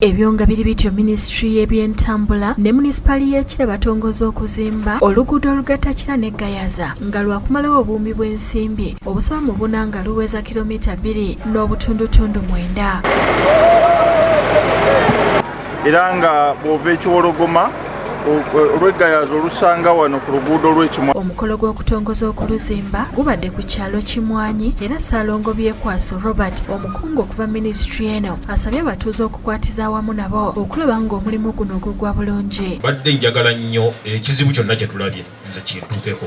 Ebyonga biri bityo Ministry y'ebyentambula ne Municipali y'Ekira batongoza okuzimba oluguudo olugatta Kira ne Gayaza nga lwakumalawo obuumi bw'ensimbi obusoba mu buna nga luweza kilomita 2.9. Era nga bw'ova ekiwologoma olw'Egayaza olusanga wano ku luguudo lw'Ekimwanyi. Omukolo gw'okutongoza okuluzimba gubadde ku kyalo Kimwanyi era Ssaalongo Byekwaso Robert omukungu okuva Ministry eno asabye abatuuze okukwatiza awamu nabo okulaba ng'omulimu guno gugwa bulungi. Badde njagala nnyo ekizibu kyonna kye tulabye nze kintuukeko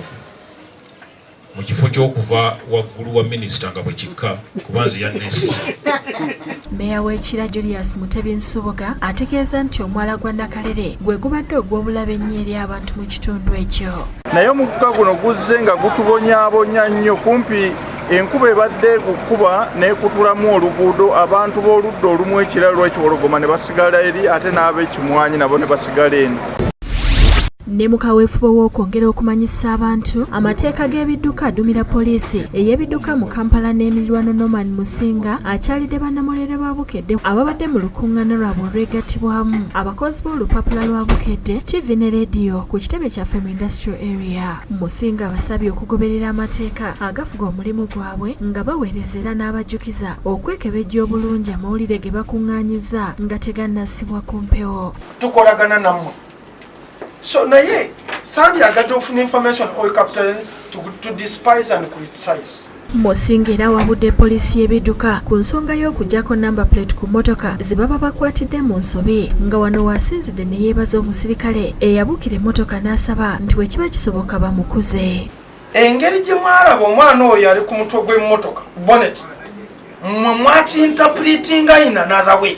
mu kifo ky'okuva waggulu wa minisita nga bwe kikka kuba nze yanneesize. Meya w'Ekira Julius Mutebi Nsubuga ategeeza nti omwala gwa Nakalere gwe gubadde ogw'obulabe ennyo eri abantu mu kitundu ekyo. Naye omugga guno guzze nga gutubonyaabonya nnyo kumpi enkuba ebadde kukuba n'ekutulamu oluguudo abantu b'oludda olumu ekiralo lw'Ekiwologoma ne basigala eri ate n'ab'Ekimwanyi nabo ne basigala eno. Ne mu kaweefube w'okwongera okumanyisa abantu amateeka g'ebidduka adumira poliisi ey'ebidduka mu Kampala n'emiriraano Norman Musinga akyalidde bannamulere ba Bukedde ababadde mu lukuŋŋaana lwabwe olwegattibwamu abakozi b'olupapula lwa Bukedde TV ne leediyo ku kitebe kyaffe mu industrial area. Musinga abasabye okugoberera amateeka agafuga omulimu gwabwe nga baweereza era n'abajjukiza okwekebejja obulungi amawulire ge bakuŋŋaanyiza nga tegannassibwa ku mpewo. Tukolagana nammwe. So naye sandyagadde ofuna information or capital to despise and criticize. Musinga era wabudde poliisi y'ebidduka ku nsonga y'okuggyako number plate ku mmotoka ze baba bakwatidde mu nsobi nga wano wasinzidde ne yeebaza omusirikale eyabuukira emmotoka n'asaba nti bwe kiba kisoboka bamukuze. Engeri gye mwalaba omwana oyo ali ku mutwe gw'emmotoka bonnet mmwe mwakinterpretinga in another way.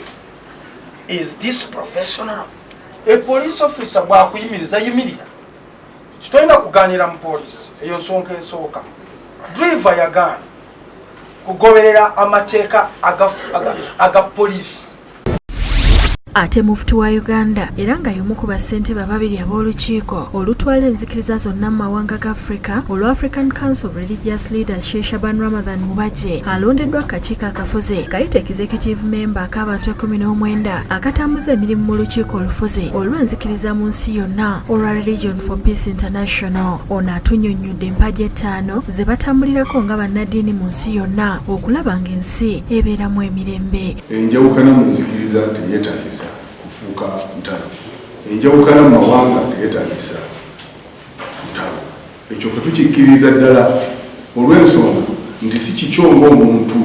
Is this professional? A police officer bwakuyimiriza yimirira. Kitolina kuganira mu police eyo nsonga esooka. Driver yagaana kugoberera amateeka aga police. Ate Mufti wa Uganda era nga y'omu ku bassentebe ababiri ab'olukiiko olutwala enzikiriza zonna mu mawanga ga Africa olwa African Council of Religious Leaders Sheikh Shaban Ramadan Mubajje alondeddwa akakiiko akafuzi kayita executive member ak'abantu 19 akatambuza emirimu mu lukiiko olufuzi olw'enzikiriza mu nsi yonna olwa Religion for Peace International. Ono atunnyonnyodde empagi 5 ze batambulirako nga bannaddiini mu nsi yonna okulaba ng'ensi ebeeramu emirembe. Enjawukana mu nzikiriza teyeetaagisa kufuuka ntalo. Enjawukana mu mawanga teyeetaagisa ntalo. Ekyo ffe tukikkiriza ddala olw'ensonga nti si kikyo ng'omuntu.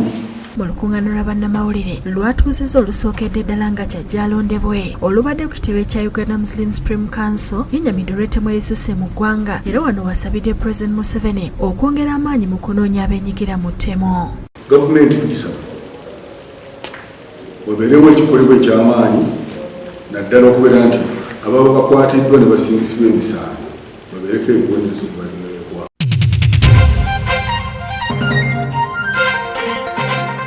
Mu lukuŋŋaana lwa bannamawulire lwatuuzizza olusookedde ddala nga kyajja alondebwe olubadde ku kitebe kya Uganda Muslim Supreme Council yennyamidde olw'ettemu erisuse mu ggwanga era wano wasabidde President Museveni okwongera amaanyi mu kunoonya abeenyigira mu ttemu. Gavumenti tugisaba webeerewo ekikolebwa eky'amaanyi naddala okubeera nti ababa bakwatiddwa ne basingisibwa emisango babeereko ebibonerezo